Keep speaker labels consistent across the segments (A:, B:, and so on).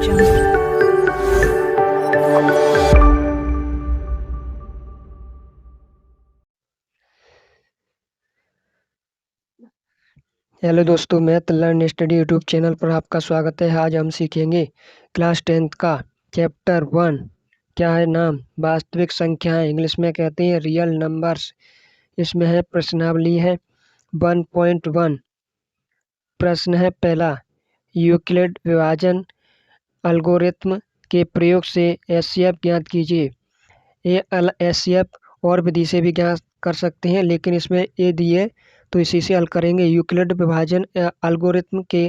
A: Jungle.
B: Hello दोस्तों, math learn study YouTube channel पर आपका स्वागत है। आज हम सीखेंगे क्लास 10th का चैप्टर 1। क्या है नाम? वास्तविक संख्याएं, इंग्लिश में कहते हैं रियल नंबर्स। इसमें है प्रश्नावली है 1.1। प्रश्न है पहला, यूक्लिड विभाजन एल्गोरिथ्म के प्रयोग से एचसीएफ ज्ञात कीजिए। ये एचसीएफ और विधि से भी ज्ञात कर सकते हैं, लेकिन इसमें ये दिए तो इसी से हल करेंगे। यूक्लिड विभाजन एल्गोरिथ्म के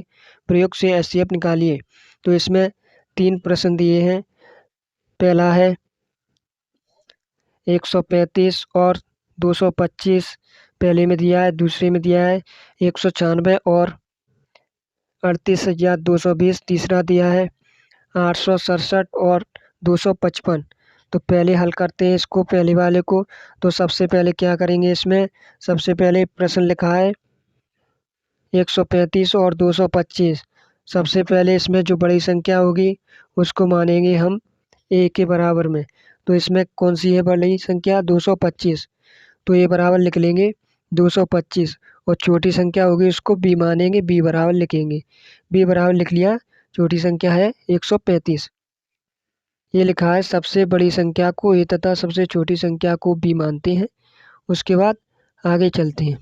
B: प्रयोग से एचसीएफ निकालिए। तो इसमें 3 प्रश्न दिए हैं। पहला है 135 और 225 पहले में दिया है। दूसरे में दिया है 196 और 38,220 तीसरा दिया है। 867 और 255। तो पहले हल करते हैं इसको, पहले वाले को। तो सबसे पहले क्या करेंगे, इसमें सबसे पहले प्रश्न लिखा है 135 और 225। सबसे पहले इसमें जो बड़ी संख्या होगी उसको मानेंगे हम ए के बराबर में। तो इसमें कौन सी है बड़ी संख्या? 225। तो ये बराबर लिख लेंगे 225। और छोटी संख्या होगी उसको बी मानेंगे, बी बराबर लिखेंगे। बी बराबर लिख लिया, छोटी संख्या है 135। ये लिखा है सबसे बड़ी संख्या को ए तथा सबसे छोटी संख्या को बी मानते हैं। उसके बाद आगे चलते हैं।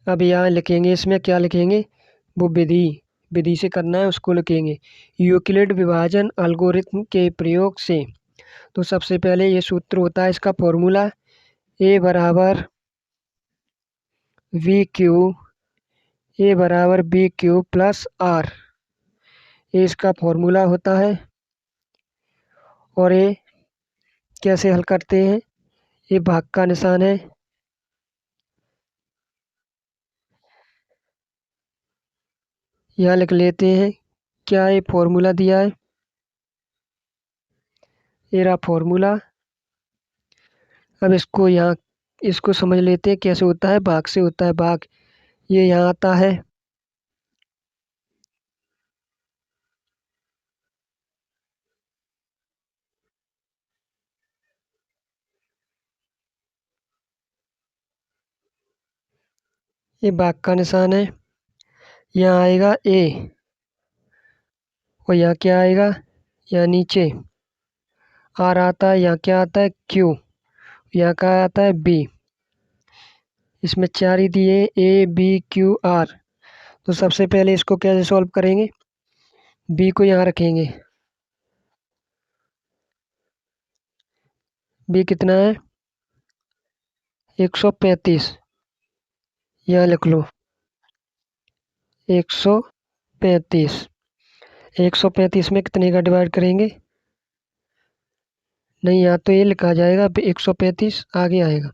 B: अब यहाँ लिखेंगे, इसमें क्या लिखेंगे? वो विधि विधि से करना है, उसको लिखेंगे यूक्लिड विभाजन एल्गोरिथ्म के प्रयोग से। तो सबसे पहले ये सूत्र होता है, इसका फॉर्मूला ए बराबर वी क्यू, ए बराबर बी क्यू प्लस आर। ये इसका फॉर्मूला होता है। और ये कैसे हल करते हैं? ये भाग का निशान है। यहाँ लिख लेते हैं क्या ये फॉर्मूला दिया है। ये रहा फॉर्मूला। अब इसको यहाँ इसको समझ लेते हैं कैसे होता है। भाग से होता है, भाग ये यहाँ आता है। ये भाग का निशान है। यहाँ आएगा ए और यहाँ क्या आएगा? यहाँ नीचे आर आता है। यहाँ क्या आता है? क्यू। यहाँ का आता है बी। इसमें 4 ही दिए, ए बी क्यू आर। तो सबसे पहले इसको कैसे सॉल्व करेंगे? बी को यहाँ रखेंगे। बी कितना है? 135। यहाँ लिख लो 135। 135 में कितने का डिवाइड करेंगे? नहीं, यहाँ तो ये लिखा जाएगा 135 आगे आएगा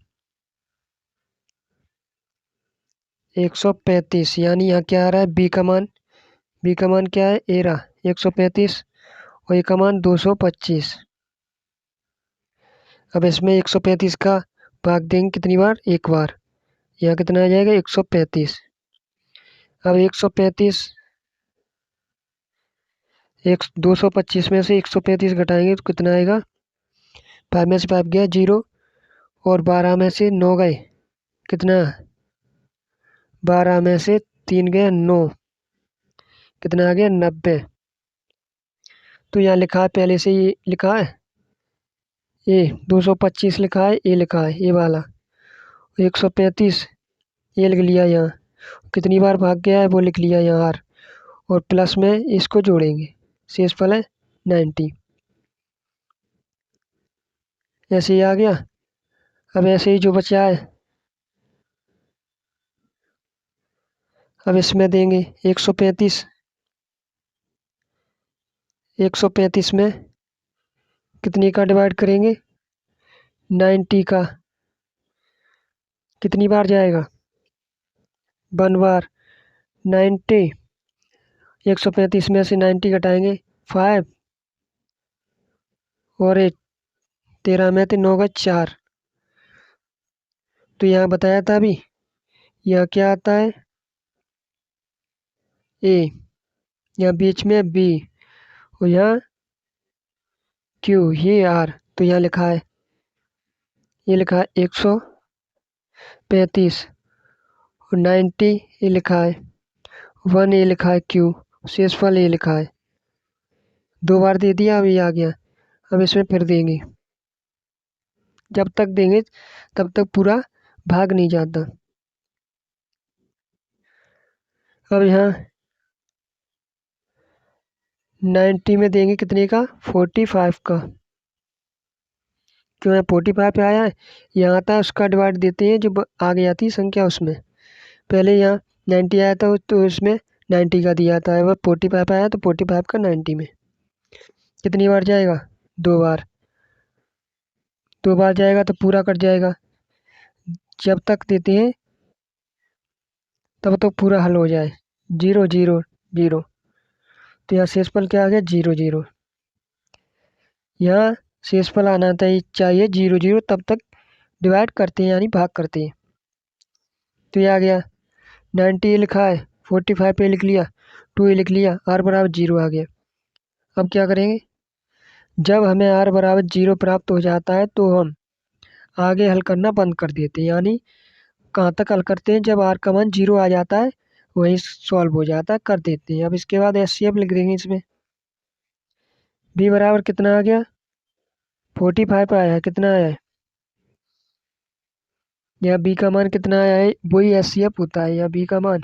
B: 135। यानी यहाँ क्या आ रहा है? बी का मान। बी का मान क्या है? ए रहा 135 और ए का मान 225। अब इसमें 135 का भाग देंगे कितनी बार? एक बार। यहाँ कितना आ जाएगा? 135। अब 135 225 में से 135 घटाएंगे तो कितना आएगा? 5 में से 5 गया 0 और 12 में से 9 गए कितना? 12 में से 3 गए 9, कितना आ गया? 90। तो यहाँ लिखा है, पहले से ये लिखा है ये 225 लिखा है, ये लिखा है ये वाला 135 ये लिख लिया। यहाँ कितनी बार भाग गया है वो लिख लिया यहाँ आर। और प्लस में इसको जोड़ेंगे, शेषफल है 90। ऐसे ही आ गया। अब ऐसे ही जो बचा है अब इसमें देंगे 135। 135 में कितनी का डिवाइड करेंगे? 90 का। कितनी बार जाएगा? 1 बार। 90 135 में से 90 घटाएंगे 5 और 8 13 में थे 9 का 4। तो यहाँ बताया था अभी, यहाँ क्या आता है? ए, यहाँ बीच में बी और यहाँ क्यू, ये आर। तो यहाँ लिखा है, ये लिखा है 135 और 90 ये लिखा है 1, ये लिखा है क्यू, शेषफल ये लिखा है। 2 बार दे दिया, अब ये आ गया। अब इसमें फिर देंगे, जब तक देंगे तब तक पूरा भाग नहीं जाता। अब यहाँ 90 में देंगे कितने का, 45 का। क्यों यहाँ 45 पे आया है, यहाँ आता है उसका डिवाइड देते हैं जो आगे आती है संख्या उसमें। पहले यहाँ 90 आया था तो उसमें 90 का दिया था, अब 45 आया तो 45 का 90 में कितनी बार जाएगा, 2 बार। 2 बार जाएगा तो पूरा कट जाएगा, जब तक देते हैं तब तक पूरा हल हो जाए। 0 0 0, तो यहाँ शेषफल क्या आ गया, 0 0। यहाँ शेषफल आना चाहिए 0 0, तब तक डिवाइड करते हैं यानी भाग करते हैं। तो ये आ गया 90 ये लिखा है, 45 पे लिख लिया, 2 ये लिख लिया, r बराबर 0 आ गया। अब क्या करेंगे, जब हमें r बराबर 0 प्राप्त हो जाता है तो हम आगे हल करना बंद कर देते हैं। यानी कहाँ तक हल करते हैं, जब r का मान 0 आ जाता है वही सॉल्व हो जाता है, कर देते हैं। अब इसके बाद HCF लिख देंगे इसमें। b बराबर कितना आ गया, 45 आया है, कितना आया है, यहाँ b का मान कितना आया है, वही HCF होता है। यहाँ b का मान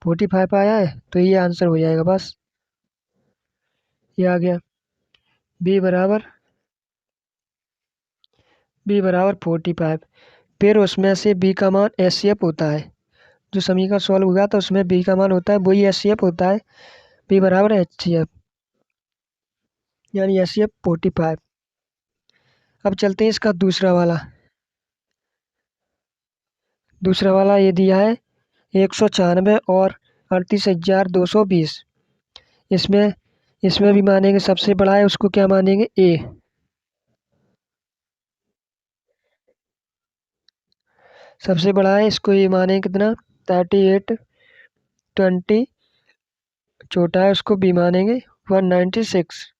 B: 45 आया है तो ये आंसर हो जाएगा बस, ये आ गया b बराबर 45। फिर उसमें से b का मान HCF होता है, जो समीकरण सॉल्व हुआ था उसमें b का मान होता है वही HCF होता है, b बराबर HCF यानी HCF 45। अब चलते हैं इसका दूसरा वाला। दूसरा वाला ये दिया है 194 और 38,220। इसमें इसमें भी मानेंगे सबसे बड़ा है उसको क्या मानेंगे, ए। सबसे बड़ा है इसको ये मानेंगे कितना, 3820। छोटा है उसको बी मानेंगे 196।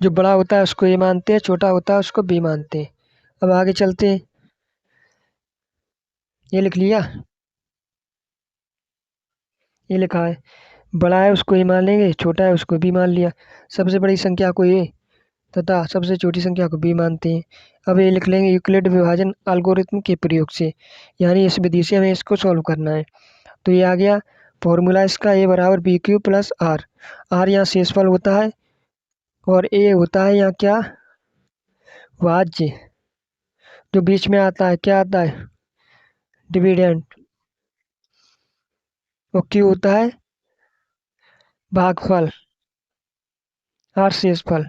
B: जो बड़ा होता है उसको ए मानते हैं, छोटा होता है उसको बी मानते हैं। अब आगे चलते हैं, ये लिख लिया, ये लिखा है, बड़ा है उसको ए मान लेंगे, छोटा है उसको बी मान लिया। सबसे बड़ी संख्या को ए तथा सबसे छोटी संख्या को बी मानते हैं। अब ये लिख लेंगे यूक्लिड विभाजन एल्गोरिथम के प्रयोग से, यानी इस विधि से हमें इसको सॉल्व करना है। तो ये आ गया फॉर्मूला इसका, ए बराबर B Q plus R. R यहाँ शेषफल होता है और ए होता है यहाँ क्या, भाज्य। जो बीच में आता है क्या आता है, डिविडेंड। और क्यू होता है भागफल, आर शेषफल।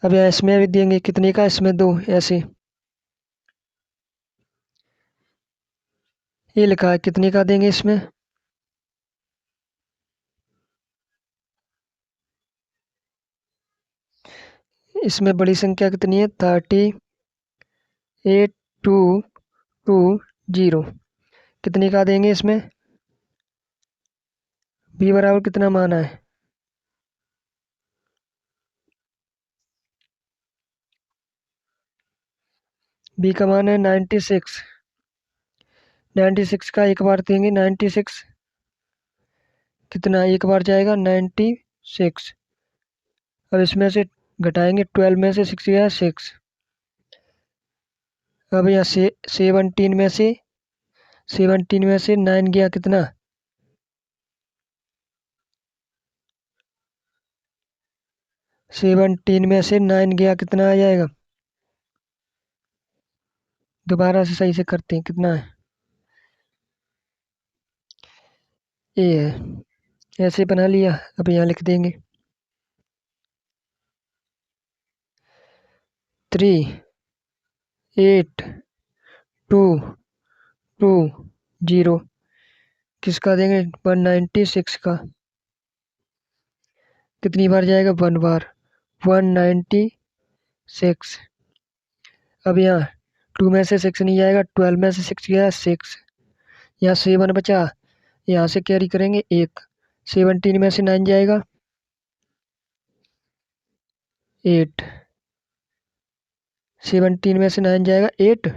B: अब यहाँ इसमें भी देंगे कितने का, इसमें 2 ऐसे। ये लिखा है कितने का देंगे इसमें, इसमें बड़ी संख्या कितनी है, 38,220। कितने का देंगे इसमें, बी बराबर कितना माना है, बी का मान है 96। 96 का एक बार देंगे, 96 कितना, एक बार जाएगा 96। अब इसमें से घटाएंगे, 12 में से 6 गया 6। अब यहाँ से 17 में से 9 गया कितना, 17 में से 9 गया कितना आ जाएगा, दोबारा से सही से करते हैं, कितना है, ये है। ऐसे बना लिया, अब यहाँ लिख देंगे 38,220। किसका देंगे, 196 का। कितनी बार जाएगा, 1 बार, 196। अब यहाँ टू में से सिक्स नहीं जाएगा, 12 में से सिक्स गया, सिक्स। यहाँ 7 बचा, यहाँ से कैरी करेंगे एक। 17 में से 9 जाएगा, 8। 17 में से 9 जाएगा 8।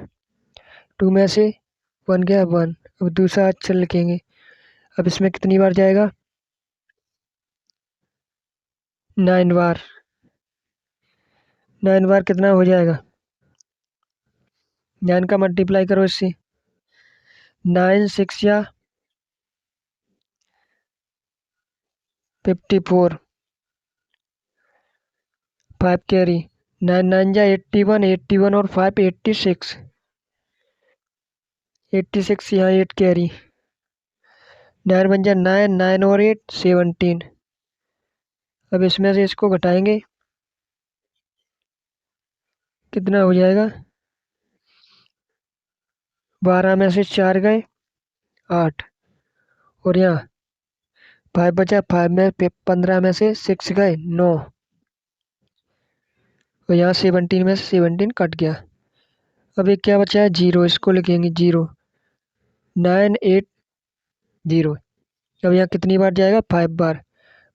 B: 2 में से 1 गया, 1। अब दूसरा अक्षर लिखेंगे। अब इसमें कितनी बार जाएगा, 9 बार। 9 बार कितना हो जाएगा, 9 का मल्टीप्लाई करो इससे। 9 6 या 54, 5 कैरी। 9 9 जा 81, 81 और 5 86। 86 यहाँ 8 कैरी। 9 बन जा 9, 9 और 8 17। अब इसमें से इसको घटाएंगे, कितना हो जाएगा, 12 में से 4 गए, 8। और यहाँ 5 बचा, 5 में 15 में से 6 गए, 9। और यहाँ 17 में से 17 कट गया। अब एक क्या बचा है, 0, इसको लिखेंगे 0। 9 8 0। अब यहाँ कितनी बार जाएगा, 5 बार।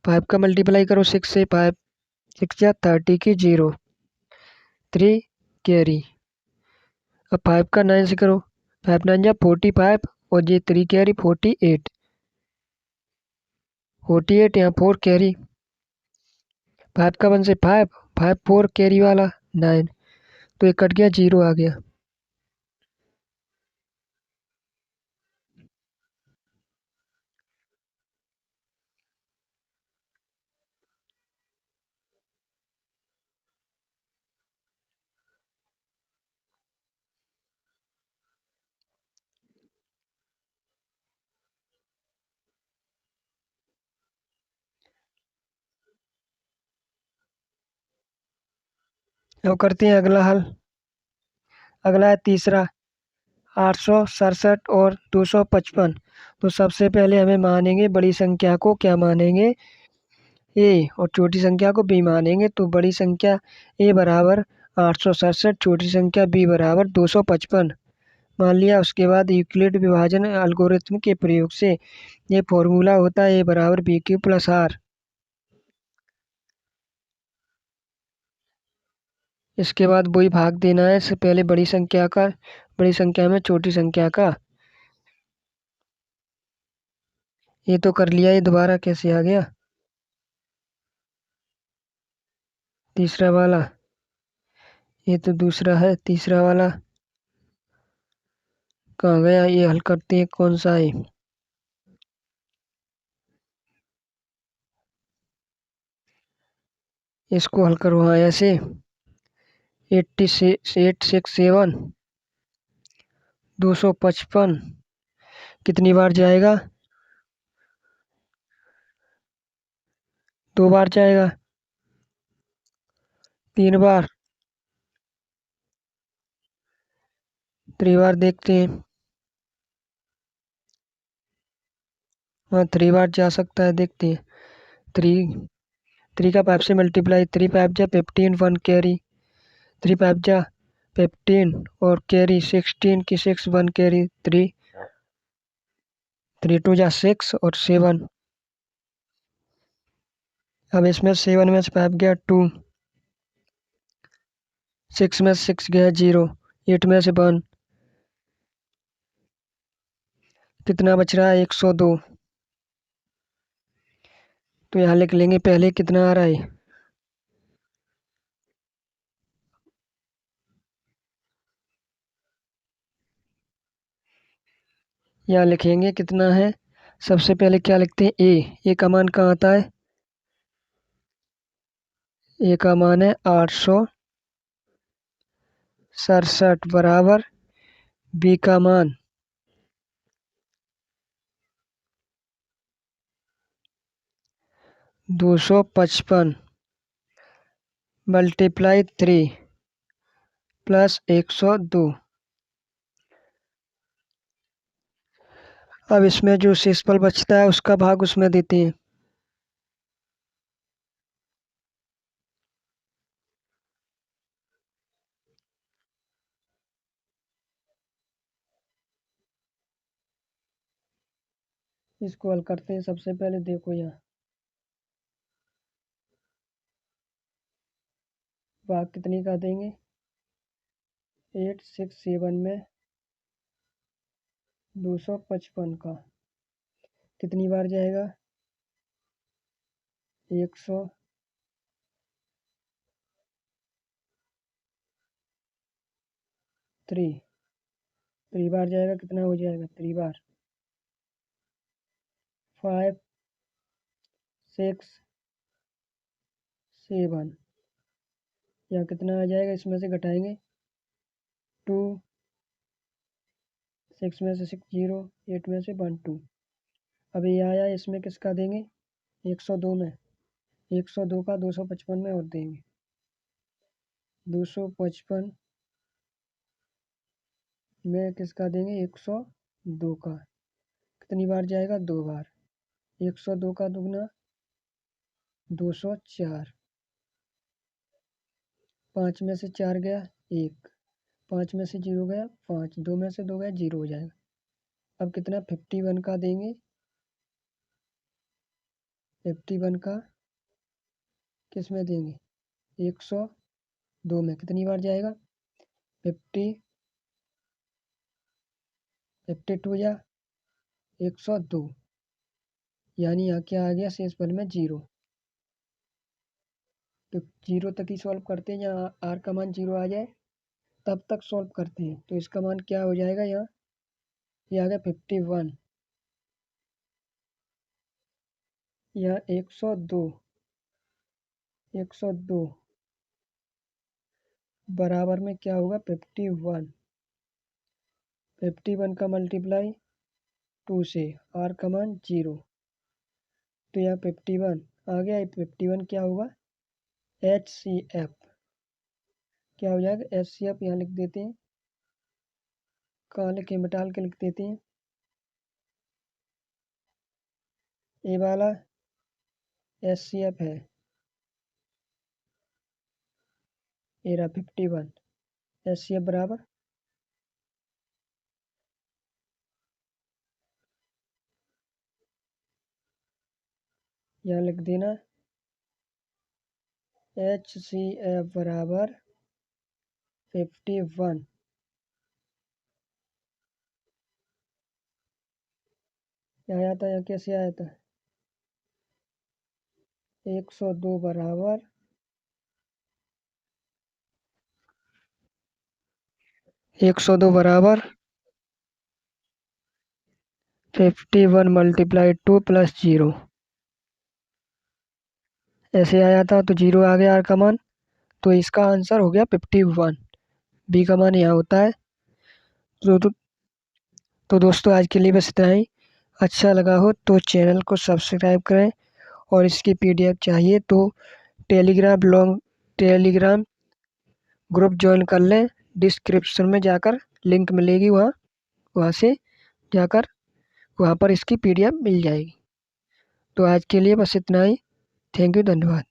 B: 5 का मल्टीप्लाई करो 6 से, 5 6 या 30 की 0, 3 कैरी। अब 5 का 9 से करो, 5 9 जा 45 और ये 3 कैरी 48। 48 यहाँ 4 कैरी। 5 का 1 से 5, 5 4 कैरी वाला 9। तो ये कट गया, 0 आ गया। अब करते हैं अगला हल। अगला है तीसरा, 867 और 255। तो सबसे पहले हमें मानेंगे बड़ी संख्या को, क्या मानेंगे, ए, और छोटी संख्या को बी मानेंगे। तो बड़ी संख्या ए बराबर 867, छोटी संख्या बी बराबर 255 मान लिया। उसके बाद यूक्लिड विभाजन एल्गोरिथ्म के प्रयोग से ये फॉर्मूला होता है, ए बराबर बी क्यू प्लस आर। इसके बाद वही भाग देना है, इससे पहले बड़ी संख्या का बड़ी संख्या में छोटी संख्या का। ये तो कर लिया, ये दोबारा कैसे आ गया, तीसरा वाला। ये तो दूसरा है, तीसरा वाला कहाँ गया, ये हल करते हैं, कौन सा है, इसको हल करो। हाँ ऐसे 867 255 कितनी बार जाएगा, 2 बार जाएगा, 3 बार, 3 बार देखते हैं। हाँ 3 बार जा सकता है, देखते हैं। 3 3 का 5 से मल्टीप्लाई, 3 5 जा 15, 1 कैरी। 3 5 जा 15 और कैरी 16 की 6, 1 कैरी 3। 3 2 जा 6 और 7। अब इसमें 7 में से 5 गया 2, 6 में से 6 गया 0, 8 में से 1, कितना बच रहा है, 102। तो यहाँ लिख लेंगे पहले कितना आ रहा है, यहाँ लिखेंगे कितना है। सबसे पहले क्या लिखते हैं, ए का मान कहाँ आता है, ए का मान है 867 बराबर बी का मान 255 मल्टीप्लाई 3 प्लस 102। अब इसमें जो शेषफल बचता है उसका भाग उसमें देते हैं। इसको हल करते हैं। सबसे पहले देखो यहाँ भाग कितनी का देंगे, 867 में 255 का कितनी बार जाएगा, 103 बार जाएगा। कितना हो जाएगा 3 बार, 5 6 7, यहाँ कितना आ जाएगा, इसमें से घटाएंगे 2, 6 में से 6 0, 8 में से 1 2। अब ये आया, इसमें किसका देंगे, 102 में, 102 का 255 में और देंगे, 255 में किसका देंगे, 102 का कितनी बार जाएगा, 2 बार, 102 का दुगना 204, 5 में से 4 गया 1, 5 में से 0 गया 5, 2 में से 2 गया 0 हो जाएगा। अब कितना 51 का देंगे, 51 का किस में देंगे, 102 में कितनी बार जाएगा, 52 या 102, यानी यहाँ क्या आ गया, शेषफल में 0। तो 0 तक ही सॉल्व करते हैं, यहाँ आर का मान 0 आ जाए तब तक सॉल्व करते हैं। तो इसका मान क्या हो जाएगा, यहाँ ये आ गया 51, यहाँ 102 बराबर में क्या होगा, 51 का मल्टीप्लाई 2 से, आर का मान 0, तो यहाँ 51 आ गया। 51 क्या होगा, HCF क्या हो जाएगा, HCF यहाँ लिख देते हैं, काले के मिटाल के लिख देते हैं, ये वाला HCF है, ये रहा 51, HCF बराबर यहाँ लिख देना, HCF बराबर 51, यहाँ आया था, यहाँ कैसे आया था, 102 बराबर 51 मल्टीप्लाई 2 प्लस 0, ऐसे आया था, तो 0 आ गया आर का मान, तो इसका आंसर हो गया 51, बी का मान यहाँ होता है। तो दोस्तों आज के लिए बस इतना ही। अच्छा लगा हो तो चैनल को सब्सक्राइब करें, और इसकी PDF चाहिए तो टेलीग्राम ग्रुप ज्वाइन कर लें, डिस्क्रिप्शन में जाकर लिंक मिलेगी, वहाँ से जाकर वहाँ पर इसकी PDF मिल जाएगी। तो आज के लिए बस इतना ही। थैंक यू, धन्यवाद।